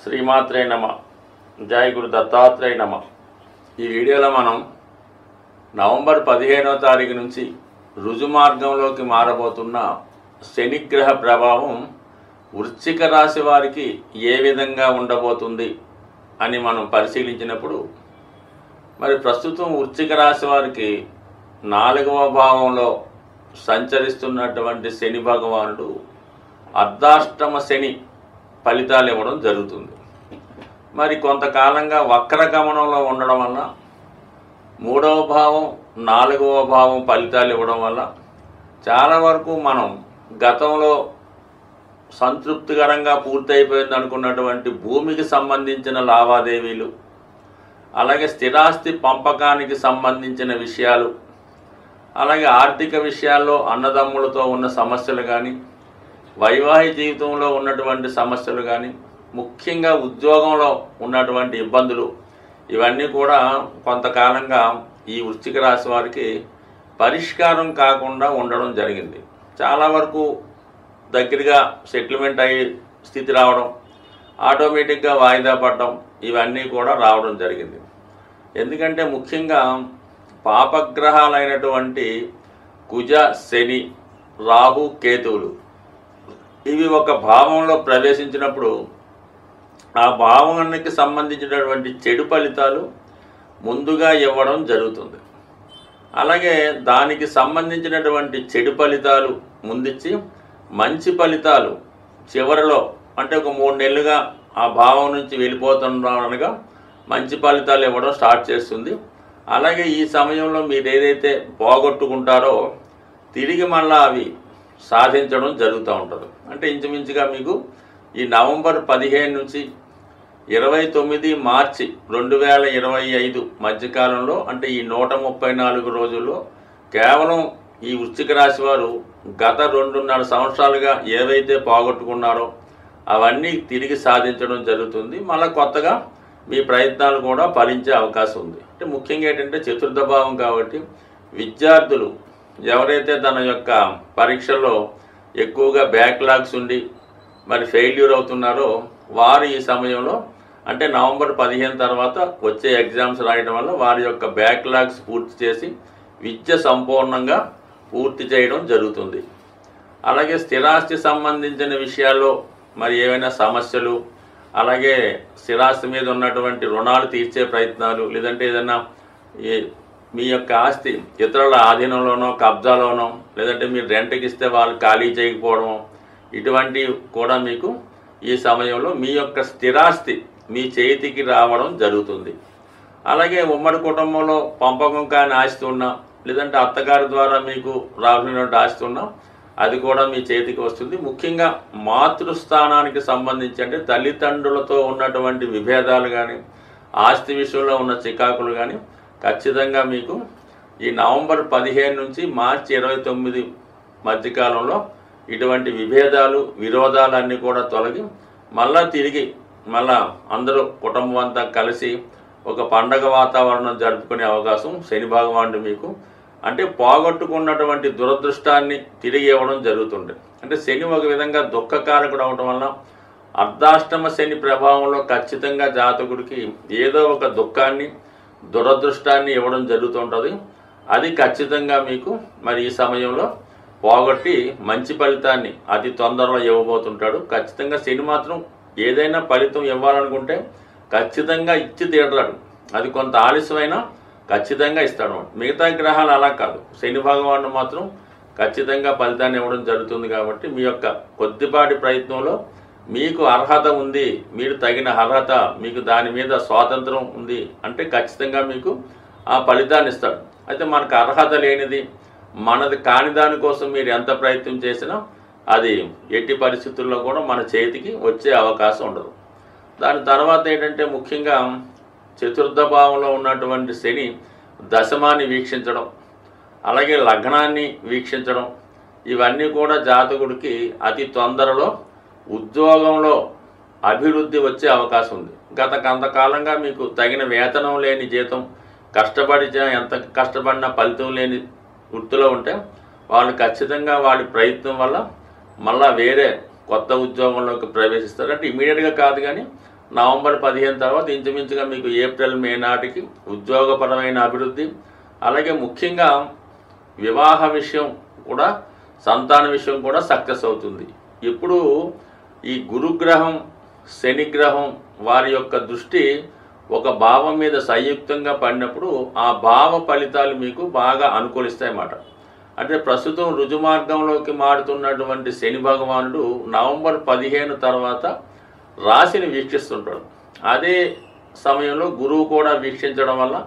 శ్రీమాత్రే నమ. జై గురు దత్తాత్రేయ నమ. ఈ వీడియోలో మనం నవంబర్ 15వ తారీఖు నుంచి రుజుమార్గంలోకి మారబోతున్న శనిగ్రహ ప్రభావం వృశ్చిక రాశి వారికి ఏ విధంగా ఉండబోతుంది అని మనం పరిశీలించినప్పుడు, మరి ప్రస్తుతం వృశ్చిక రాశి వారికి 4వ భావంలో సంచరిస్తున్నటువంటి శని భగవానుడు అర్ధాష్టమ శని ఫలితాలు ఇవ్వడం జరుగుతుంది. మరి కొంతకాలంగా వక్రగమనంలో ఉండడం వల్ల 3వ భావం 4వ భావం ఫలితాలు ఇవ్వడం వల్ల చాలా వరకు మనం గతంలో సంతృప్తికరంగా పూర్తయిపోయింది అనుకున్నటువంటి భూమికి సంబంధించిన లావాదేవీలు, అలాగే స్థిరాస్తి పంపకానికి సంబంధించిన విషయాలు, అలాగే ఆర్థిక విషయాల్లో అన్నదమ్ములతో ఉన్న సమస్యలు కానీ, వైవాహిక జీవితంలో ఉన్నటువంటి సమస్యలు కానీ, ముఖ్యంగా ఉద్యోగంలో ఉన్నటువంటి ఇబ్బందులు, ఇవన్నీ కూడా కొంతకాలంగా ఈ వృశ్చిక రాశి వారికి పరిష్కారం కాకుండా ఉండడం జరిగింది. చాలా వరకు దగ్గరగా సెటిల్మెంట్ అయ్యే స్థితి రావడం, ఆటోమేటిక్గా వాయిదా పడడం, ఇవన్నీ కూడా రావడం జరిగింది. ఎందుకంటే ముఖ్యంగా పాపగ్రహాలైనటువంటి కుజ, శని, రాహు, కేతువులు ఇవి ఒక భావంలో ప్రవేశించినప్పుడు ఆ భావానికి సంబంధించినటువంటి చెడు ఫలితాలు ముందుగా ఇవ్వడం జరుగుతుంది. అలాగే దానికి సంబంధించినటువంటి చెడు ఫలితాలు ముందిచ్చి మంచి ఫలితాలు చివరిలో, అంటే ఒక 3 నెలలుగా ఆ భావం నుంచి వెళ్ళిపోతుండగా మంచి ఫలితాలు ఇవ్వడం స్టార్ట్ చేస్తుంది. అలాగే ఈ సమయంలో మీరు ఏదైతే పోగొట్టుకుంటారో తిరిగి మళ్ళీ అవి సాధించడం జరుగుతూ ఉంటుంది. అంటే ఇంచుమించుగా మీకు ఈ నవంబర్ 15 నుంచి 29 మార్చి 2025 మధ్యకాలంలో, అంటే ఈ 134 రోజుల్లో కేవలం ఈ వృశ్చిక రాశి వారు గత 2.5 సంవత్సరాలుగా ఏవైతే పోగొట్టుకున్నారో అవన్నీ తిరిగి సాధించడం జరుగుతుంది. మళ్ళీ కొత్తగా మీ ప్రయత్నాలు కూడా ఫలించే అవకాశం ఉంది. అంటే ముఖ్యంగా ఏంటంటే చతుర్థ భావం కాబట్టి విద్యార్థులు ఎవరైతే తన యొక్క పరీక్షల్లో ఎక్కువగా బ్యాక్లాగ్స్ ఉండి మరి ఫెయిల్యూర్ అవుతున్నారో వారు ఈ సమయంలో, అంటే నవంబర్ 15 తర్వాత వచ్చే ఎగ్జామ్స్ రాయడం వల్ల వారి యొక్క బ్యాక్లాగ్స్ పూర్తి చేసి విద్య సంపూర్ణంగా పూర్తి చేయడం జరుగుతుంది. అలాగే స్థిరాస్తి సంబంధించిన విషయాల్లో మరి ఏవైనా సమస్యలు, అలాగే స్థిరాస్తి మీద ఉన్నటువంటి రుణాలు తీర్చే ప్రయత్నాలు, లేదంటే ఏదైనా మీ యొక్క ఆస్తి ఇతరుల ఆధీనంలోనో కబ్జాలోనో, లేదంటే మీరు రెంట్కి ఇస్తే వాళ్ళు ఖాళీ చేయకపోవడం, ఇటువంటివి కూడా మీకు ఈ సమయంలో మీ యొక్క స్థిరాస్తి మీ చేతికి రావడం జరుగుతుంది. అలాగే ఉమ్మడి కుటుంబంలో పంపకం కాని ఆస్తి ఉన్నా, లేదంటే అత్తగారి ద్వారా మీకు రావాల్సినటువంటి ఆస్తి ఉన్నా అది కూడా మీ చేతికి వస్తుంది. ముఖ్యంగా మాతృస్థానానికి సంబంధించి, అంటే తల్లిదండ్రులతో ఉన్నటువంటి విభేదాలు కానీ, ఆస్తి విషయంలో ఉన్న చికాకులు కానీ ఖచ్చితంగా మీకు ఈ నవంబర్ 15 నుంచి మార్చి 29 మధ్యకాలంలో ఇటువంటి విభేదాలు, విరోధాలు అన్నీ కూడా తొలగి మళ్ళా తిరిగి అందరూ కుటుంబం అంతా కలిసి ఒక పండగ వాతావరణం జరుపుకునే అవకాశం శని భగవానుడు మీకు, అంటే పోగొట్టుకున్నటువంటి దురదృష్టాన్ని తిరిగి ఇవ్వడం జరుగుతుంది. అంటే శని ఒక విధంగా దుఃఖకారకుడు అవడం వల్ల అర్ధాష్టమ శని ప్రభావంలో ఖచ్చితంగా జాతకుడికి ఏదో ఒక దుఃఖాన్ని, దురదృష్టాన్ని ఇవ్వడం జరుగుతుంటుంది. అది ఖచ్చితంగా మీకు మరి ఈ సమయంలో పోగొట్టి మంచి ఫలితాన్ని అతి తొందరలో ఇవ్వబోతుంటాడు. ఖచ్చితంగా శని మాత్రం ఏదైనా ఫలితం ఇవ్వాలనుకుంటే ఖచ్చితంగా ఇచ్చి తీరడాడు. అది కొంత ఆలస్యమైనా ఖచ్చితంగా ఇస్తాడు. మిగతా గ్రహాలు అలా కాదు, శని భగవానుడు మాత్రం ఖచ్చితంగా ఫలితాన్ని ఇవ్వడం జరుగుతుంది. కాబట్టి మీ యొక్క కొద్దిపాటి ప్రయత్నంలో మీకు అర్హత ఉంది, మీరు తగిన అర్హత, మీకు దాని మీద స్వాతంత్రం ఉంది అంటే ఖచ్చితంగా మీకు ఆ ఫలితాన్ని ఇస్తాడు. అయితే మనకు అర్హత లేనిది, మనది కాని దానికోసం మీరు ఎంత ప్రయత్నం చేసినా అది ఎట్టి పరిస్థితుల్లో కూడా మన చేతికి వచ్చే అవకాశం ఉండదు. దాని తర్వాత ఏంటంటే ముఖ్యంగా చతుర్థ భావంలో ఉన్నటువంటి శని దశమాన్ని వీక్షించడం, అలాగే లగ్నాన్ని వీక్షించడం, ఇవన్నీ కూడా జాతకుడికి అతి తొందరలో ఉద్యోగంలో అభివృద్ధి వచ్చే అవకాశం ఉంది. గత కొంతకాలంగా మీకు తగిన వేతనం లేని జీతం, ఎంత కష్టపడినా ఫలితం లేని వృత్తిలో ఉంటే వాళ్ళు ఖచ్చితంగా వాళ్ళ ప్రయత్నం వల్ల మళ్ళా వేరే కొత్త ఉద్యోగంలోకి ప్రవేశిస్తారు. అంటే ఇమీడియట్గా కాదు కానీ నవంబర్ 15 తర్వాత ఇంచుమించుగా మీకు ఏప్రిల్ మే నాటికి ఉద్యోగపరమైన అభివృద్ధి, అలాగే ముఖ్యంగా వివాహ విషయం కూడా, సంతాన విషయం కూడా సక్సెస్ అవుతుంది. ఇప్పుడు ఈ గురుగ్రహం శనిగ్రహం వారి యొక్క దృష్టి ఒక భావం మీద సంయుక్తంగా పడినప్పుడు ఆ భావ ఫలితాలు మీకు బాగా అనుకూలిస్తాయన్నమాట. అంటే ప్రస్తుతం రుజుమార్గంలోకి మారుతున్నటువంటి శని భగవానుడు నవంబర్ 15 తర్వాత రాశిని వీక్షిస్తుంటాడు. అదే సమయంలో గురువు కూడా వీక్షించడం వల్ల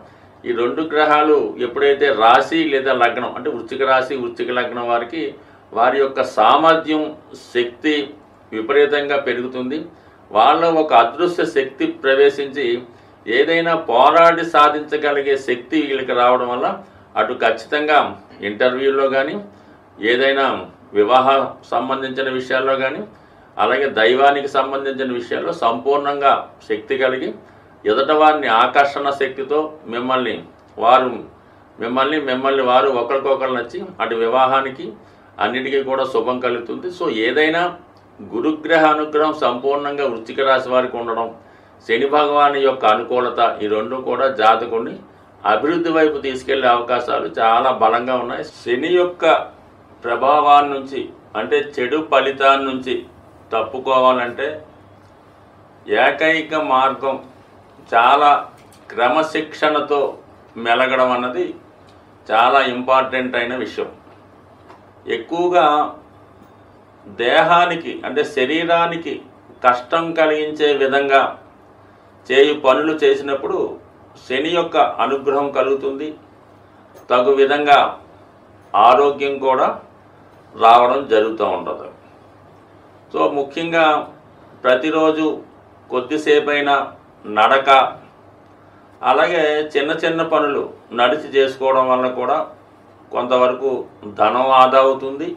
ఈ రెండు గ్రహాలు ఎప్పుడైతే రాశి లేదా లగ్నం, అంటే వృశ్చిక రాశి వృశ్చిక లగ్నం వారికి వారి యొక్క సామర్థ్యం శక్తి విపరీతంగా పెరుగుతుంది. వాళ్ళ ఒక అదృశ్య శక్తి ప్రవేశించి ఏదైనా పోరాడి సాధించగలిగే శక్తి వీళ్ళకి రావడం వల్ల అటు ఖచ్చితంగా ఇంటర్వ్యూలో కానీ, ఏదైనా వివాహ సంబంధించిన విషయాల్లో కానీ, అలాగే దైవానికి సంబంధించిన విషయాల్లో సంపూర్ణంగా శక్తి కలిగి ఎదుట వారిని ఆకర్షణ శక్తితో మిమ్మల్ని వారు ఒకరికొకరు నచ్చి అటు వివాహానికి అన్నిటికీ కూడా శుభం కలుగుతుంది. సో ఏదైనా గురుగ్రహ అనుగ్రహం సంపూర్ణంగా వృశ్చిక రాశి వారికి ఉండడం, శని భగవాని యొక్క అనుకూలత, ఈ రెండు కూడా జాతకుడిని అభివృద్ధి వైపు తీసుకెళ్లే అవకాశాలు చాలా బలంగా ఉన్నాయి. శని యొక్క ప్రభావాన్ని నుంచి, అంటే చెడు ఫలితాన్ని నుంచి తప్పుకోవాలంటే ఏకైక మార్గం చాలా క్రమశిక్షణతో మెలగడం అన్నది చాలా ఇంపార్టెంట్ అయిన విషయం. ఎక్కువగా దేహానికి, అంటే శరీరానికి కష్టం కలిగించే విధంగా చేయు పనులు చేసినప్పుడు శని యొక్క అనుగ్రహం కలుగుతుంది. తగు విధంగా ఆరోగ్యం కూడా రావడం జరుగుతూ ఉంటుంది. సో ముఖ్యంగా ప్రతిరోజు కొద్దిసేపైనా నడక, అలాగే చిన్న చిన్న పనులు నడిచి చేసుకోవడం వల్ల కూడా కొంతవరకు ధనం ఆదా అవుతుంది.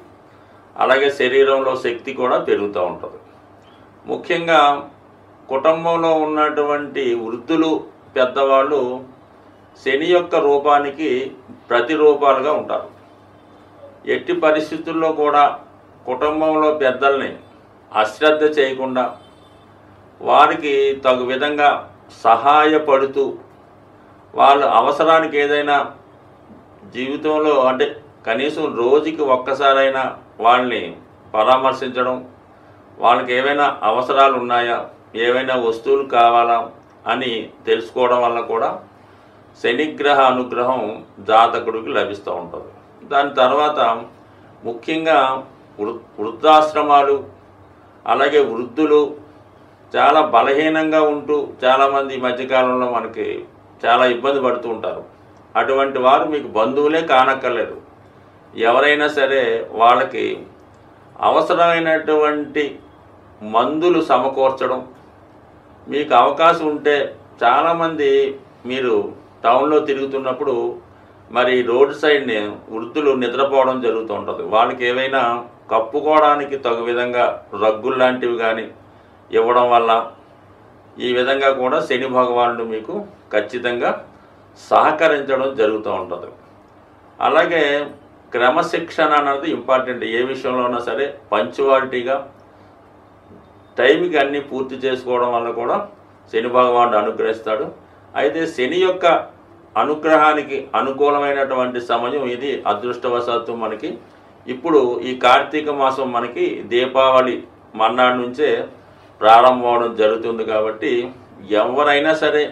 అలాగే శరీరంలో శక్తి కూడా పెరుగుతూ ఉంటుంది. ముఖ్యంగా కుటుంబంలో ఉన్నటువంటి వృద్ధులు పెద్దవాళ్ళు శని యొక్క రూపానికి ప్రతిరూపాలుగా ఉంటారు. ఎట్టి పరిస్థితుల్లో కూడా కుటుంబంలో పెద్దల్ని అశ్రద్ధ చేయకుండా వారికి తగు విధంగా సహాయపడుతూ, వాళ్ళ అవసరానికి ఏదైనా జీవితంలో, అంటే కనీసం రోజుకి ఒక్కసారైనా వాళ్ళని పరామర్శించడం, వాళ్ళకి ఏవైనా అవసరాలు ఉన్నాయా, ఏవైనా వస్తువులు కావాలా అని తెలుసుకోవడం వల్ల కూడా శనిగ్రహ అనుగ్రహం జాతకుడికి లభిస్తూ ఉంటుంది. దాని తర్వాత ముఖ్యంగా వృద్ధాశ్రమాలు, అలాగే వృద్ధులు చాలా బలహీనంగా ఉంటూ చాలామంది ఈ మధ్యకాలంలో మనకి చాలా ఇబ్బంది పడుతూ ఉంటారు. అటువంటి వారు మీకు బంధువులే కానక్కర్లేదు. ఎవరైనా సరే వాళ్ళకి అవసరమైనటువంటి మందులు సమకూర్చడం, మీకు అవకాశం ఉంటే చాలామంది మీరు టౌన్లో తిరుగుతున్నప్పుడు మరి రోడ్ సైడ్ని వృద్ధులు నిద్రపోవడం జరుగుతూ ఉంటుంది. వాళ్ళకి ఏవైనా కప్పుకోవడానికి తగు విధంగా రగ్గులు లాంటివి కానీ ఇవ్వడం వల్ల ఈ విధంగా కూడా శని భగవానుడు మీకు ఖచ్చితంగా సహకరించడం జరుగుతూ ఉంటుంది. అలాగే క్రమశిక్షణ అనేది ఇంపార్టెంట్. ఏ విషయంలో ఉన్నా సరే పంచువాలిటీగా టైంకి అన్నీ పూర్తి చేసుకోవడం వల్ల కూడా శని భగవానుడు అనుగ్రహిస్తాడు. అయితే శని యొక్క అనుగ్రహానికి అనుకూలమైనటువంటి సమయం ఇది. అదృష్టవశాత్తు మనకి ఇప్పుడు ఈ కార్తీక మాసం మనకి దీపావళి మర్నాడు నుంచే ప్రారంభం అవడం జరుగుతుంది. కాబట్టి ఎవరైనా సరే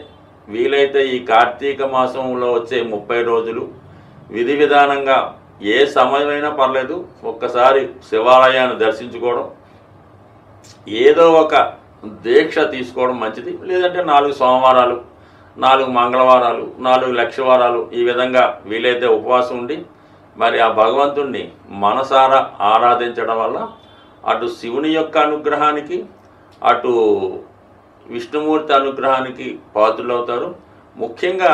వీలైతే ఈ కార్తీక మాసంలో వచ్చే 30 రోజులు విధి విధానంగా ఏ సమయమైనా పర్లేదు ఒక్కసారి శివాలయాన్ని దర్శించుకోవడం, ఏదో ఒక దీక్ష తీసుకోవడం మంచిది. లేదంటే 4 సోమవారాలు, 4 మంగళవారాలు, 4 లక్షవారాలు ఈ విధంగా వీలైతే ఉపవాసం ఉండి మరి ఆ భగవంతుణ్ణి మనసారా ఆరాధించడం వల్ల అటు శివుని యొక్క అనుగ్రహానికి, అటు విష్ణుమూర్తి అనుగ్రహానికి పాత్రులవుతారు. ముఖ్యంగా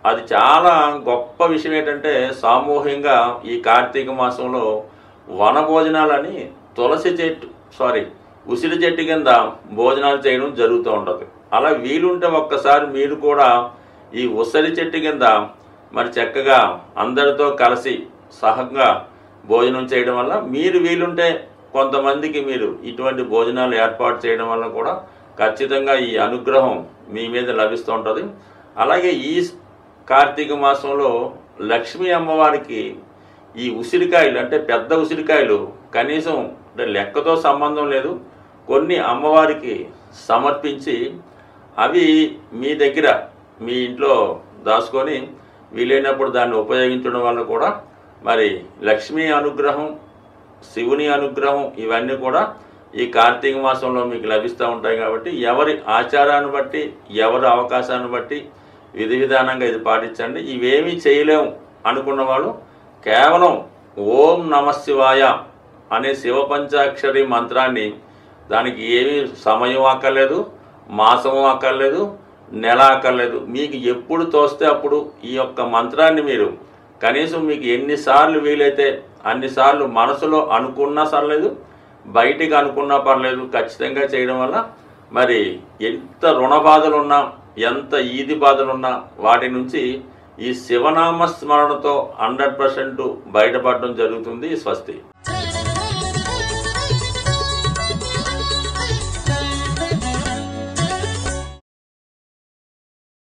అది చాలా గొప్ప విషయం ఏంటంటే సామూహికంగా ఈ కార్తీక మాసంలో వనభోజనాలని ఉసిరి చెట్టు కింద భోజనాలు చేయడం జరుగుతూ ఉంటుంది. అలా వీలుంటే ఒక్కసారి మీరు కూడా ఈ ఉసిరి చెట్టు కింద మరి చక్కగా అందరితో కలిసి సహంగా భోజనం చేయడం వల్ల, మీరు వీలుంటే కొంతమందికి మీరు ఇటువంటి భోజనాలు ఏర్పాటు చేయడం వల్ల కూడా ఖచ్చితంగా ఈ అనుగ్రహం మీ మీద లభిస్తూ ఉంటుంది. అలాగే ఈ కార్తీక మాసంలో లక్ష్మీ అమ్మవారికి ఈ ఉసిరికాయలు, అంటే పెద్ద ఉసిరికాయలు, కనీసం అంటే లెక్కతో సంబంధం లేదు, కొన్ని అమ్మవారికి సమర్పించి అవి మీ దగ్గర మీ ఇంట్లో దాచుకొని వీలైనప్పుడు దాన్ని ఉపయోగించడం వల్ల కూడా మరి లక్ష్మీ అనుగ్రహం, శివుని అనుగ్రహం ఇవన్నీ కూడా ఈ కార్తీక మాసంలో మీకు లభిస్తూ ఉంటాయి. కాబట్టి ఎవరి ఆచారాన్ని బట్టి, ఎవరి అవకాశాన్ని బట్టి విధి విధానంగా ఇది పాటించండి. ఇవేమీ చేయలేము అనుకున్న వాళ్ళు కేవలం ఓం నమశివాయ అనే శివ పంచాక్షరి మంత్రాన్ని, దానికి ఏమీ సమయం అక్కర్లేదు, మాసము అక్కర్లేదు, నెల అక్కర్లేదు, మీకు ఎప్పుడు తోస్తే అప్పుడు ఈ యొక్క మంత్రాన్ని మీరు కనీసం మీకు ఎన్నిసార్లు వీలైతే అన్నిసార్లు మనసులో అనుకున్నా సర్లేదు, బయటికి అనుకున్నా పర్లేదు, ఖచ్చితంగా చేయడం వల్ల మరి ఎంత రుణ బాధలున్నా, ఎంత ఈది బాధలున్నా వాటి నుంచి ఈ శివనామ స్మరణతో 100% బయటపడడం జరుగుతుంది. స్వస్తి.